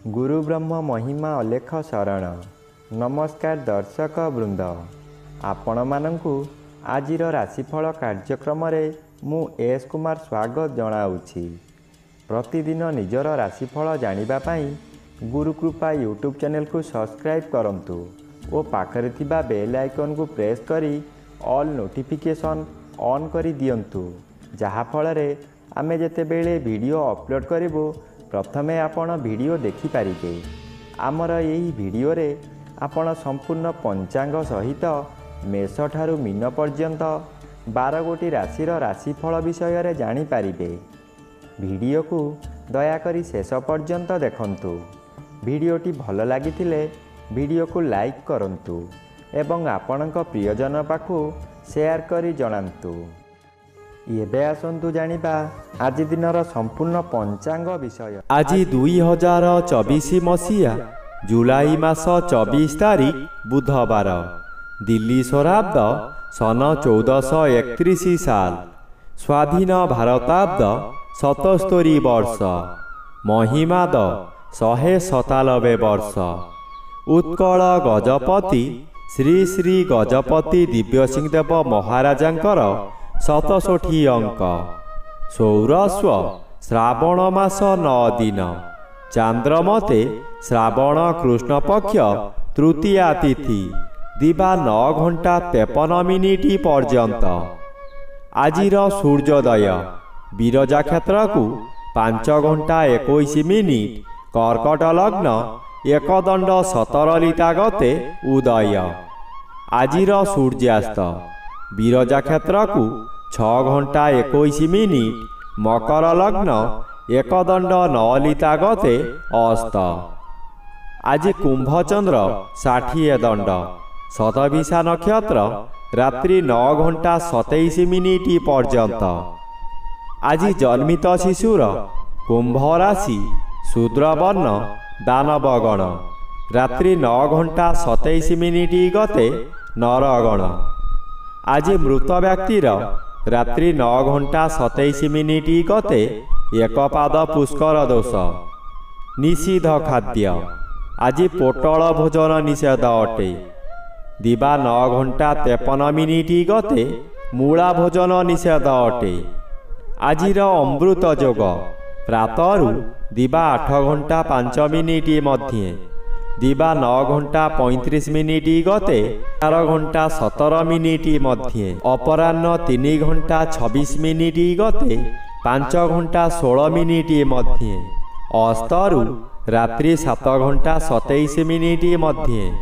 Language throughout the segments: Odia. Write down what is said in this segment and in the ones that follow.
गुरु ब्रह्म महिमा अलेख शरण। नमस्कार दर्शक वृंद, आपण मानंकु आजिर राशिफल कार्यक्रम मु एस कुमार स्वागत जनाऊँगी। प्रतिदिन निजर राशिफल जानिबा पाई गुरुकृपा यूट्यूब चैनल को सब्सक्राइब करंतु और पाखरे थिबा बेल आइकन को प्रेस करी ऑल नोटिफिकेशन ऑन करी दियंतु, जहा फଳରେ आमे जेतेबेले वीडियो अपलोड करिवो प्रथमे आपण वीडियो देखि पारिबे। आमर यही वीडियो रे आपण संपूर्ण पंचांग सहित मेष ठारू मीन पर्यंत 12 गोटी राशिर राशिफल विषय रे जानि पारिबे। वीडियो को दया करी शेष पर्यंत देखंतु। वीडियोटी भल लागिथिले वीडियो को लाइक करंतु एवं आपणक प्रियजन पाखु शेयर करी जणांतु। एबे आसंतु जानिबा आज दिनर संपूर्ण पंचांग विषय। आज 2024 मसीहा जुलाई मास 24 तारीख बुधवार, दिल्ली स्वराब्द सन 1431 साल, स्वाधीन भारताब्द 77 वर्ष, महिमाद 197 वर्ष। उत्कल गजपति श्री श्री गजपति दिव्यसिंह देव महाराजांकर 67 अंक। सौरस्व श्रावण मास 9 दिन, चांद्रमते श्रावण कृष्ण पक्ष तृतीया तिथि, दिवा 9 घंटा 53 मिनिट पर्यंत। आजिर सूर्योदय बिरजा क्षेत्र को 5 घंटा 21 मिनिट, कर्कट लग्न 1 दंड 17 लिता गते उदय। आजिर सूर्यास्त बिरजा क्षेत्र को 6 घंटा 21 मिनिट, मकर लग्न 1 दंड 9 लिता गते अस्त। आज कुंभचंद्र 60 दंड, शतभिषा नक्षत्र रात्रि 9 घंटा 27 मिनिट पर्यंत। आज जन्मित शिशुर कुंभ राशि, शूद्रवर्ण, दानवगण, रात्रि 9 घंटा 27 मिनिट गते नरगण। आज मृत व्यक्तिर रात्रि 9 घंटा 27 मिनिट गते एक पाद पुष्कर दोष। निषिद्ध खाद्य आज पोटल भोजन निषेध अटे। दिवा 9 घंटा 53 मिनिट गते मूला भोजन निषेध अटे। आजिर अमृत योग प्रातरु दिवा 8 घंटा 5 मिनिट मध्य, दिवा 9 घंटा 35 मिनिट गते 4 घंटा 17 मिनिट मध्य, अपराह्न 3 घंटा 26 मिनिट गते 5 घंटा 16 मिनिट मध्य, अस्तरु रात्रि 7 घंटा 27 मिनिट मध्य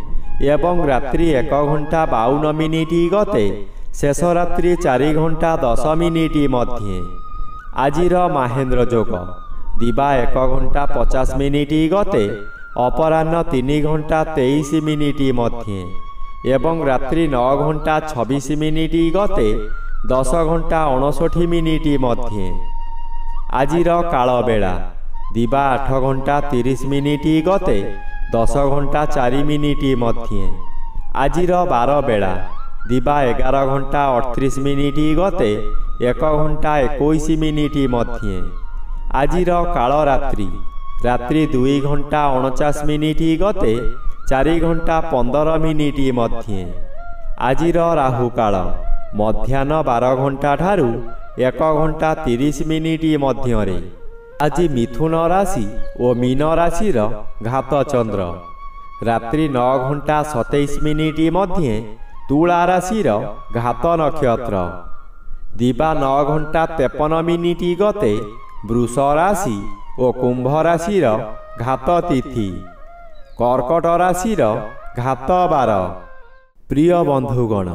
एवं रात्रि 1 घंटा 52 मिनिट गते शेष रात्रि 4 घंटा 10 मिनिट मध्य। आजिर महेंद्र योग दिवा 1 घंटा 50 मिनिट गते अपराह्न 3 घंटा 23 मिनिट मध्य एवं रात्रि 9 घंटा 26 मिनिट गते 10 घंटा 59 मिनिट मध्य। आजिर काल बेला दिवा 8 घंटा 30 मिनिट गते 10 घंटा 4 मिनिट मध्य। आजिर बार बेला दिवा 11 घंटा 38 मिनिट गते 1 घंटा 21 मिनिट मध्य। आजिर काल रात्रि रात्रि 2 घंटा 49 मिनिट गते 4 घंटा 15 मिनिट मध्य। आजिर राहु काल मध्याह्न 12 घंटा ठारू 1 घंटा 30 मिनिट मध्य। आज मिथुन राशि और मीन राशिर घात चंद्र रात्रि 9 घंटा 27 मिनिट मध्य, तुला राशिर घात नक्षत्र, दिवा 9 घंटा 53 मिनिट गते वृष राशि और कुंभ राशिर घात तिथि, कर्कट राशिर घात बार। प्रिय बंधुगण,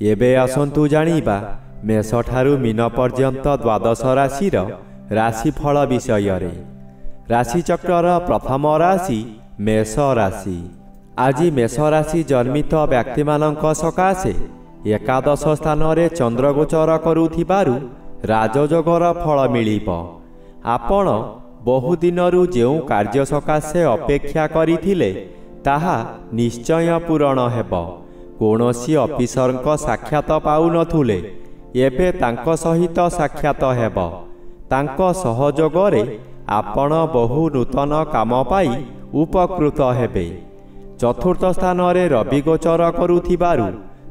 एबे आसंतु जानिबा मेष ठारू मीन पर्यंत 12 राशिर राशिफल विषय रे। राशिचक्रर प्रथम राशि मेष राशि। आज मेष राशि जन्मित व्यक्ति मानक सकाशे एकादश स्थान रे चंद्र गोचर करुथिबारु राजयोगर फल मिलिबो। आपण बहुदिनरु जेउ कार्य सकाशे अपेक्षा करिथिले ताहा निश्चय पूरण हेबो। कोनोसी ऑफिसरक साक्षात पाउ नथुले, एबे तांको सहित साक्षात हेबो। तांको सहयोगरे आपण बहु नूतन काम पाई ଉପକୃତ ହେବେ। ଚତୁର୍ଥ ସ୍ଥାନରେ ରବି ଗୋଚର କରୁଥିବାରୁ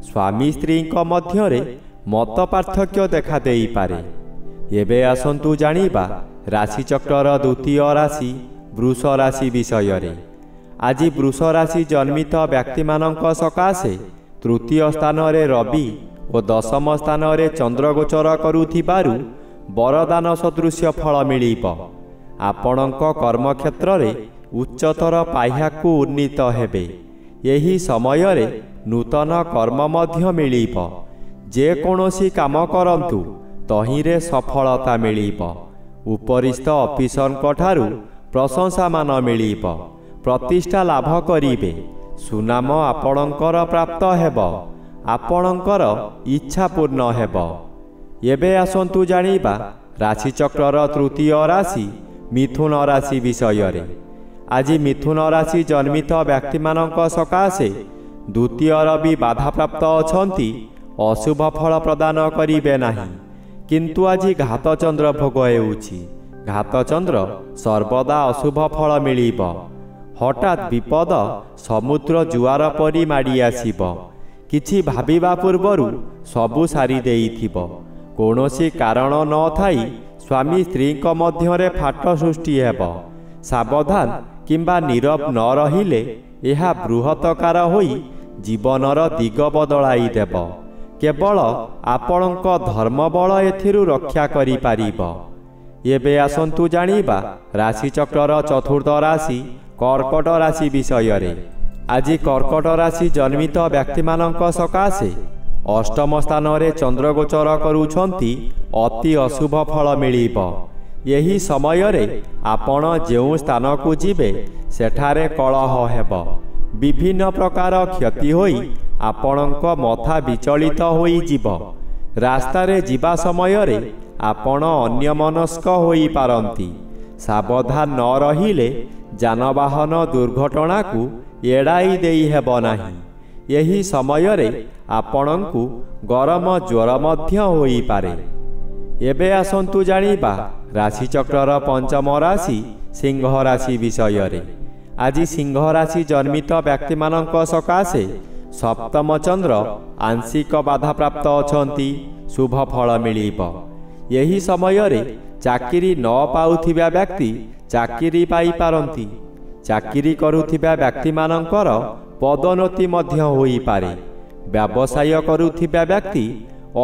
ସ୍ୱାମୀ ସ୍ତ୍ରୀଙ୍କ ମଧ୍ୟରେ ମତ ପାର୍ଥକ୍ୟ ଦେଖାଦେଇପାରେ। ଏବେ ଆସନ୍ତୁ ଜାଣିବା ରାଶିଚକ୍ରର ଦ୍ୱିତୀୟ ରାଶି ବୃଷ ରାଶି ବିଷୟରେ। ଆଜି ବୃଷ ରାଶି ଜନ୍ମିତ ବ୍ୟକ୍ତିମାନଙ୍କ ସକାଶେ ତୃତୀୟ ସ୍ଥାନରେ ରବି ଓ ଦଶମ ସ୍ଥାନରେ ଚନ୍ଦ୍ର ଗୋଚର କରୁଥିବାରୁ ବରଦାନ ସଦୃଶ୍ୟ ଫଳ ମିଳିବ। ଆପଣଙ୍କ କର୍ମକ୍ଷେତ୍ରରେ ଉଚ୍ଚତର ପାହ୍ୟାକୁ ଉନ୍ନୀତ ହେବେ। ଏହି ସମୟରେ ନୂତନ କର୍ମ ମଧ୍ୟ ମିଳିବ। ଯେକୌଣସି କାମ କରନ୍ତୁ ତହିଁରେ ସଫଳତା ମିଳିବ। ଉପରିସ୍ଥ ଅଫିସରଙ୍କ ଠାରୁ ପ୍ରଶଂସାମାନ ମିଳିବ। ପ୍ରତିଷ୍ଠା ଲାଭ କରିବେ। ସୁନାମ ଆପଣଙ୍କର ପ୍ରାପ୍ତ ହେବ। ଆପଣଙ୍କର ଇଚ୍ଛା ପୂର୍ଣ୍ଣ ହେବ। ଏବେ ଆସନ୍ତୁ ଜାଣିବା ରାଶିଚକ୍ରର ତୃତୀୟ ରାଶି ମିଥୁନ ରାଶି ବିଷୟରେ। ଆଜି ମିଥୁନ ରାଶି ଜନ୍ମିତ ବ୍ୟକ୍ତିମାନଙ୍କ ସକାଶେ ଦ୍ୱିତୀୟ ରବି ବାଧାପ୍ରାପ୍ତ ଅଛନ୍ତି। ଅଶୁଭ ଫଳ ପ୍ରଦାନ କରିବେ ନାହିଁ। କିନ୍ତୁ ଆଜି ଘାତଚନ୍ଦ୍ର ଭୋଗ ହେଉଛି। ଘାତଚନ୍ଦ୍ର ସର୍ବଦା ଅଶୁଭ ଫଳ ମିଳିବ। ହଠାତ୍ ବିପଦ ସମୁଦ୍ର ଜୁଆର ପରି ମାଡ଼ି ଆସିବ। କିଛି ଭାବିବା ପୂର୍ବରୁ ସବୁ ସାରି ଦେଇଥିବ। କୌଣସି କାରଣ ନଥାଇ ସ୍ୱାମୀ ସ୍ତ୍ରୀଙ୍କ ମଧ୍ୟରେ ଫାଟ ସୃଷ୍ଟି ହେବ। ସାବଧାନ କିମ୍ବା ନୀରବ ନ ରହିଲେ ଏହା ବୃହତକାର ହୋଇ ଜୀବନର ଦିଗ ବଦଳାଇ ଦେବ। କେବଳ ଆପଣଙ୍କ ଧର୍ମବଳ ଏଥିରୁ ରକ୍ଷା କରିପାରିବ। ଏବେ ଆସନ୍ତୁ ଜାଣିବା ରାଶିଚକ୍ରର ଚତୁର୍ଥ ରାଶି କର୍କଟ ରାଶି ବିଷୟରେ। ଆଜି କର୍କଟ ରାଶି ଜନ୍ମିତ ବ୍ୟକ୍ତିମାନଙ୍କ ସକାଶେ ଅଷ୍ଟମ ସ୍ଥାନରେ ଚନ୍ଦ୍ର ଗୋଚର କରୁଛନ୍ତି। ଅତି ଅଶୁଭ ଫଳ ମିଳିବ। ଏହି ସମୟରେ ଆପଣ ଯେଉଁ ସ୍ଥାନକୁ ଯିବେ ସେଠାରେ କଳହ ହେବ। ବିଭିନ୍ନ ପ୍ରକାର କ୍ଷତି ହୋଇ ଆପଣଙ୍କ ମଥା ବିଚଳିତ ହୋଇଯିବ। ରାସ୍ତାରେ ଯିବା ସମୟରେ ଆପଣ ଅନ୍ୟମନସ୍କ ହୋଇପାରନ୍ତି। ସାବଧାନ ନ ରହିଲେ ଯାନବାହନ ଦୁର୍ଘଟଣାକୁ ଏଡ଼ାଇ ଦେଇ ହେବ ନାହିଁ। ଏହି ସମୟରେ ଆପଣଙ୍କୁ ଗରମ ଜ୍ୱର ମଧ୍ୟ ହୋଇପାରେ। ଏବେ ଆସନ୍ତୁ ଜାଣିବା ରାଶିଚକ୍ରର ପଞ୍ଚମ ରାଶି ସିଂହ ରାଶି ବିଷୟରେ। ଆଜି ସିଂହ ରାଶି ଜନ୍ମିତ ବ୍ୟକ୍ତିମାନଙ୍କ ସକାଶେ ସପ୍ତମ ଚନ୍ଦ୍ର ଆଂଶିକ ବାଧାପ୍ରାପ୍ତ ଅଛନ୍ତି। ଶୁଭ ଫଳ ମିଳିବ। ଏହି ସମୟରେ ଚାକିରି ନ ପାଉଥିବା ବ୍ୟକ୍ତି ଚାକିରି ପାଇପାରନ୍ତି। ଚାକିରି କରୁଥିବା ବ୍ୟକ୍ତିମାନଙ୍କର ପଦୋନ୍ନତି ମଧ୍ୟ ହୋଇପାରେ। ବ୍ୟବସାୟ କରୁଥିବା ବ୍ୟକ୍ତି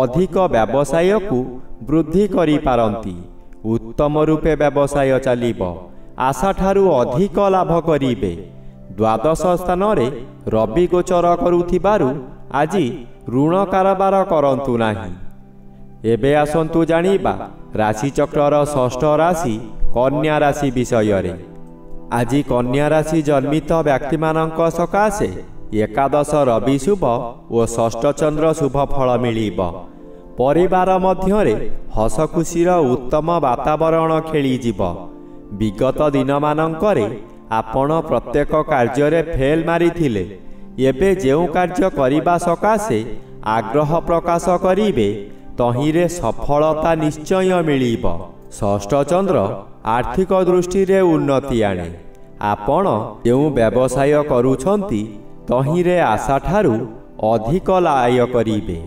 ଅଧିକ ବ୍ୟବସାୟକୁ ବୃଦ୍ଧି କରିପାରନ୍ତି। ଉତ୍ତମ ରୂପେ ବ୍ୟବସାୟ ଚାଲିବ। ଆଶାଠାରୁ ଅଧିକ ଲାଭ କରିବେ। ଦ୍ୱାଦଶ ସ୍ଥାନରେ ରବି ଗୋଚର କରୁଥିବାରୁ ଆଜି ଋଣ କାରବାର କରନ୍ତୁ ନାହିଁ। ଏବେ ଆସନ୍ତୁ ଜାଣିବା ରାଶିଚକ୍ରର ଷଷ୍ଠ ରାଶି କନ୍ୟା ରାଶି ବିଷୟରେ। ଆଜି କନ୍ୟା ରାଶି ଜନ୍ମିତ ବ୍ୟକ୍ତିମାନଙ୍କ ସକାଶେ ଏକାଦଶ ରବି ଶୁଭ ଓ ଷଷ୍ଠ ଚନ୍ଦ୍ର ଶୁଭ ଫଳ ମିଳିବ। ପରିବାର ମଧ୍ୟରେ ହସ ଖୁସିର ଉତ୍ତମ ବାତାବରଣ ଖେଳିଯିବ। ବିଗତ ଦିନମାନଙ୍କରେ ଆପଣ ପ୍ରତ୍ୟେକ କାର୍ଯ୍ୟରେ ଫେଲ ମାରିଥିଲେ। ଏବେ ଯେଉଁ କାର୍ଯ୍ୟ କରିବା ସକାଶେ ଆଗ୍ରହ ପ୍ରକାଶ କରିବେ ତହିଁରେ ସଫଳତା ନିଶ୍ଚୟ ମିଳିବ। ଷଷ୍ଠ ଚନ୍ଦ୍ର ଆର୍ଥିକ ଦୃଷ୍ଟିରେ ଉନ୍ନତି ଆଣେ। ଆପଣ ଯେଉଁ ବ୍ୟବସାୟ କରୁଛନ୍ତି ତହିଁରେ ଆଶାଠାରୁ ଅଧିକ ଆୟ କରିବେ।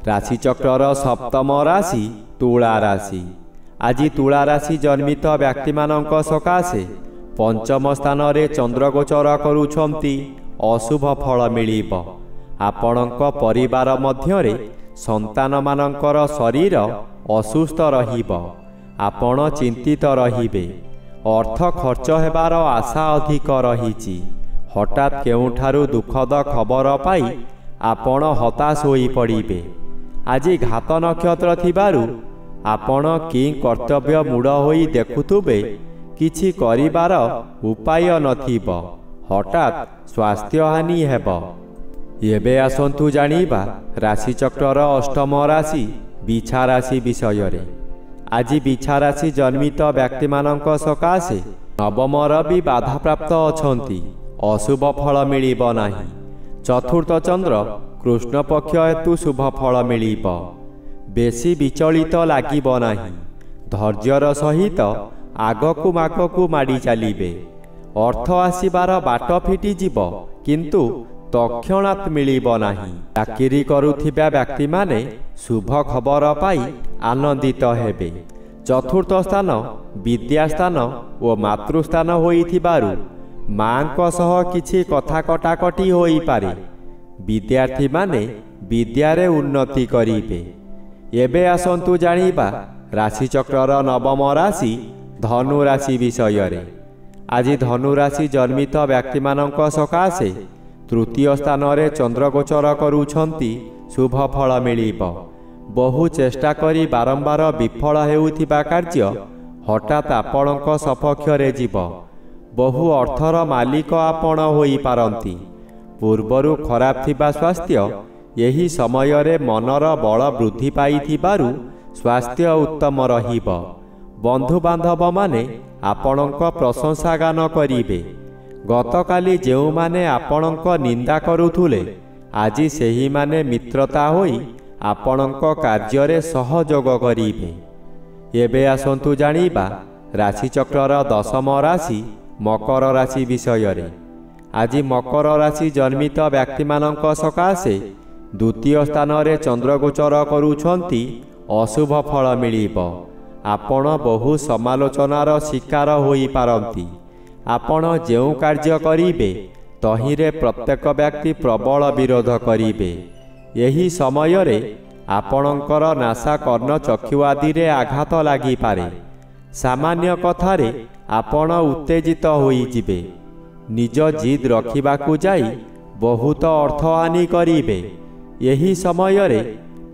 ରାଶିଚକ୍ରର ସପ୍ତମ ରାଶି ତୁଳା ରାଶି। ଆଜି ତୁଳା ରାଶି ଜନ୍ମିତ ବ୍ୟକ୍ତିମାନଙ୍କ ସକାଶେ ପଞ୍ଚମ ସ୍ଥାନରେ ଚନ୍ଦ୍ର ଗୋଚର କରୁଛନ୍ତି। ଅଶୁଭ ଫଳ ମିଳିବ। ଆପଣଙ୍କ ପରିବାର ମଧ୍ୟରେ ସନ୍ତାନମାନଙ୍କର ଶରୀର ଅସୁସ୍ଥ ରହିବ। ଆପଣ ଚିନ୍ତିତ ରହିବେ। ଅର୍ଥ ଖର୍ଚ୍ଚ ହେବାର ଆଶା ଅଧିକ ରହିଛି। ହଠାତ୍ କେଉଁଠାରୁ ଦୁଃଖଦ ଖବର ପାଇ ଆପଣ ହତାଶ ହୋଇପଡ଼ିବେ। ଆଜି ଘାତ ନକ୍ଷତ୍ର ଥିବାରୁ ଆପଣ କି କର୍ତ୍ତବ୍ୟ ମୂଢ଼ ହୋଇ ଦେଖୁଥିବେ କିଛି କରିବାର ଉପାୟ ନଥିବ। ହଠାତ୍ ସ୍ୱାସ୍ଥ୍ୟହାନି ହେବ। ଏବେ ଆସନ୍ତୁ ଜାଣିବା ରାଶିଚକ୍ରର ଅଷ୍ଟମ ରାଶି ବିଛା ରାଶି ବିଷୟରେ। ଆଜି ବିଛା ରାଶି ଜନ୍ମିତ ବ୍ୟକ୍ତିମାନଙ୍କ ସକାଶେ ନବମ ରବି ବାଧାପ୍ରାପ୍ତ ଅଛନ୍ତି। ଅଶୁଭ ଫଳ ମିଳିବ ନାହିଁ। ଚତୁର୍ଥ ଚନ୍ଦ୍ର କୃଷ୍ଣପକ୍ଷ ହେତୁ ଶୁଭ ଫଳ ମିଳିବ। ବେଶୀ ବିଚଳିତ ଲାଗିବ ନାହିଁ। ଧୈର୍ଯ୍ୟର ସହିତ ଆଗକୁ ମାଗକୁ ମାଡ଼ି ଚାଲିବେ। ଅର୍ଥ ଆସିବାର ବାଟ ଫିଟିଯିବ, କିନ୍ତୁ ତକ୍ଷଣାତ୍ ମିଳିବ ନାହିଁ। ଚାକିରି କରୁଥିବା ବ୍ୟକ୍ତିମାନେ ଶୁଭ ଖବର ପାଇ ଆନନ୍ଦିତ ହେବେ। ଚତୁର୍ଥ ସ୍ଥାନ ବିଦ୍ୟାସ୍ଥାନ ଓ ମାତୃସ୍ଥାନ ହୋଇଥିବାରୁ ମାଙ୍କ ସହ କିଛି କଥା କଟାକଟି ହୋଇପାରେ। ବିଦ୍ୟାର୍ଥୀମାନେ ବିଦ୍ୟାରେ ଉନ୍ନତି କରିବେ। ଏବେ ଆସନ୍ତୁ ଜାଣିବା ରାଶିଚକ୍ରର ନବମ ରାଶି ଧନୁ ରାଶି ବିଷୟରେ। ଆଜି ଧନୁ ରାଶି ଜନ୍ମିତ ବ୍ୟକ୍ତିମାନଙ୍କ ସକାଶେ ତୃତୀୟ ସ୍ଥାନରେ ଚନ୍ଦ୍ରଗୋଚର କରୁଛନ୍ତି। ଶୁଭ ଫଳ ମିଳିବ। ବହୁ ଚେଷ୍ଟା କରି ବାରମ୍ବାର ବିଫଳ ହେଉଥିବା କାର୍ଯ୍ୟ ହଠାତ୍ ଆପଣଙ୍କ ସପକ୍ଷରେ ଯିବ। ବହୁ ଅର୍ଥର ମାଲିକ ଆପଣ ହୋଇପାରନ୍ତି। ପୂର୍ବରୁ ଖରାପ ଥିବା ସ୍ୱାସ୍ଥ୍ୟ ଏହି ସମୟରେ ମନର ବଳ ବୃଦ୍ଧି ପାଇଥିବାରୁ ସ୍ୱାସ୍ଥ୍ୟ ଉତ୍ତମ ରହିବ। ବନ୍ଧୁବାନ୍ଧବମାନେ ଆପଣଙ୍କ ପ୍ରଶଂସା ଗାନ କରିବେ। ଗତକାଲି ଯେଉଁମାନେ ଆପଣଙ୍କ ନିନ୍ଦା କରୁଥିଲେ, ଆଜି ସେହିମାନେ ମିତ୍ରତା ହୋଇ ଆପଣଙ୍କ କାର୍ଯ୍ୟରେ ସହଯୋଗ କରିବେ। ଏବେ ଆସନ୍ତୁ ଜାଣିବା ରାଶିଚକ୍ରର ଦଶମ ରାଶି ମକର ରାଶି ବିଷୟରେ। ଆଜି ମକର ରାଶି ଜନ୍ମିତ ବ୍ୟକ୍ତିମାନଙ୍କ ସକାଶେ ଦ୍ୱିତୀୟ ସ୍ଥାନରେ ଚନ୍ଦ୍ରଗୋଚର କରୁଛନ୍ତି। ଅଶୁଭ ଫଳ ମିଳିବ। ଆପଣ ବହୁ ସମାଲୋଚନାର ଶିକାର ହୋଇପାରନ୍ତି। ଆପଣ ଯେଉଁ କାର୍ଯ୍ୟ କରିବେ ତହିଁରେ ପ୍ରତ୍ୟେକ ବ୍ୟକ୍ତି ପ୍ରବଳ ବିରୋଧ କରିବେ। ଏହି ସମୟରେ ଆପଣଙ୍କର ନାସା କର୍ଣ୍ଣ ଚକ୍ଷୁ ଆଦିରେ ଆଘାତ ଲାଗିପାରେ। ସାମାନ୍ୟ କଥାରେ ଆପଣ ଉତ୍ତେଜିତ ହୋଇଯିବେ। ନିଜ ଜିଦ୍ ରଖିବାକୁ ଯାଇ ବହୁତ ଅର୍ଥହାନି କରିବେ। ଏହି ସମୟରେ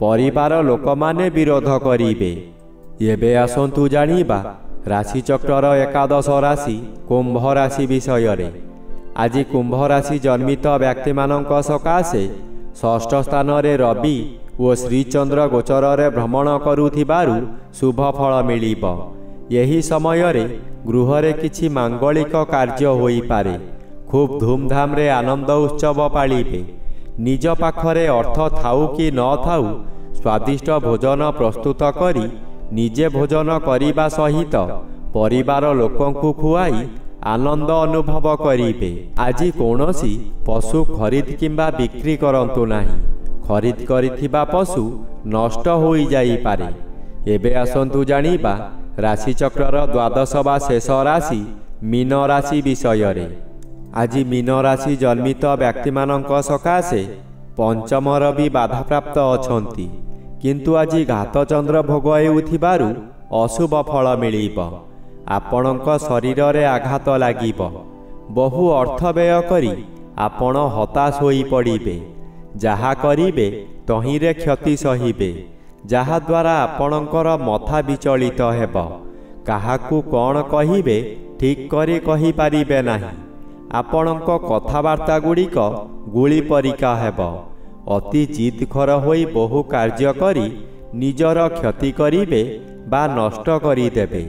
ପରିବାର ଲୋକମାନେ ବିରୋଧ କରିବେ। ଏବେ ଆସନ୍ତୁ ଜାଣିବା ରାଶିଚକ୍ରର ଏକାଦଶ ରାଶି କୁମ୍ଭ ରାଶି ବିଷୟରେ। ଆଜି କୁମ୍ଭ ରାଶି ଜନ୍ମିତ ବ୍ୟକ୍ତିମାନଙ୍କ ସକାଶେ ଷଷ୍ଠ ସ୍ଥାନରେ ରବି ଓ ଶ୍ରୀଚନ୍ଦ୍ର ଗୋଚରରେ ଭ୍ରମଣ କରୁଥିବାରୁ ଶୁଭ ଫଳ ମିଳିବ। ଏହି ସମୟରେ ଗୃହରେ କିଛି ମାଙ୍ଗଳିକ କାର୍ଯ୍ୟ ହୋଇପାରେ। ଖୁବ୍ ଧୁମଧାମରେ ଆନନ୍ଦ ଉତ୍ସବ ପାଳିବେ। ନିଜ ପାଖରେ ଅର୍ଥ ଥାଉ କି ନଥାଉ ସ୍ୱାଦିଷ୍ଟ ଭୋଜନ ପ୍ରସ୍ତୁତ କରି ନିଜେ ଭୋଜନ କରିବା ସହିତ ପରିବାର ଲୋକଙ୍କୁ ଖୁଆଇ ଆନନ୍ଦ ଅନୁଭବ କରିବେ। ଆଜି କୌଣସି ପଶୁ ଖରିଦ କିମ୍ବା ବିକ୍ରି କରନ୍ତୁ ନାହିଁ। ଖରିଦ କରିଥିବା ପଶୁ ନଷ୍ଟ ହୋଇଯାଇପାରେ। ଏବେ ଆସନ୍ତୁ ଜାଣିବା ରାଶିଚକ୍ରର ଦ୍ୱାଦଶ ବା ଶେଷ ରାଶି ମୀନ ରାଶି ବିଷୟରେ। ଆଜି ମୀନ ରାଶି ଜନ୍ମିତ ବ୍ୟକ୍ତିମାନଙ୍କ ସକାଶେ ପଞ୍ଚମର ବି ବାଧାପ୍ରାପ୍ତ ଅଛନ୍ତି। କିନ୍ତୁ ଆଜି ଘାତଚନ୍ଦ୍ର ଭୋଗ ହେଉଥିବାରୁ ଅଶୁଭ ଫଳ ମିଳିବ। ଆପଣଙ୍କ ଶରୀରରେ ଆଘାତ ଲାଗିବ। ବହୁ ଅର୍ଥ ବ୍ୟୟ କରି ଆପଣ ହତାଶ ହୋଇପଡ଼ିବେ। ଯାହା କରିବେ ତହିଁରେ କ୍ଷତି ସହିବେ, ଯାହାଦ୍ୱାରା ଆପଣଙ୍କର ମଥା ବିଚଳିତ ହେବ। କାହାକୁ କ'ଣ କହିବେ ଠିକ୍ କରି କହିପାରିବେ ନାହିଁ। ଆପଣଙ୍କ କଥାବାର୍ତ୍ତା ଗୁଡ଼ିକ ଗୁଳି ପରୀକ୍ଷା ହେବ। ଅତି ଜିଦଖୋର ହୋଇ ବହୁ କାର୍ଯ୍ୟ କରି ନିଜର କ୍ଷତି କରିବେ ବା ନଷ୍ଟ କରିଦେବେ।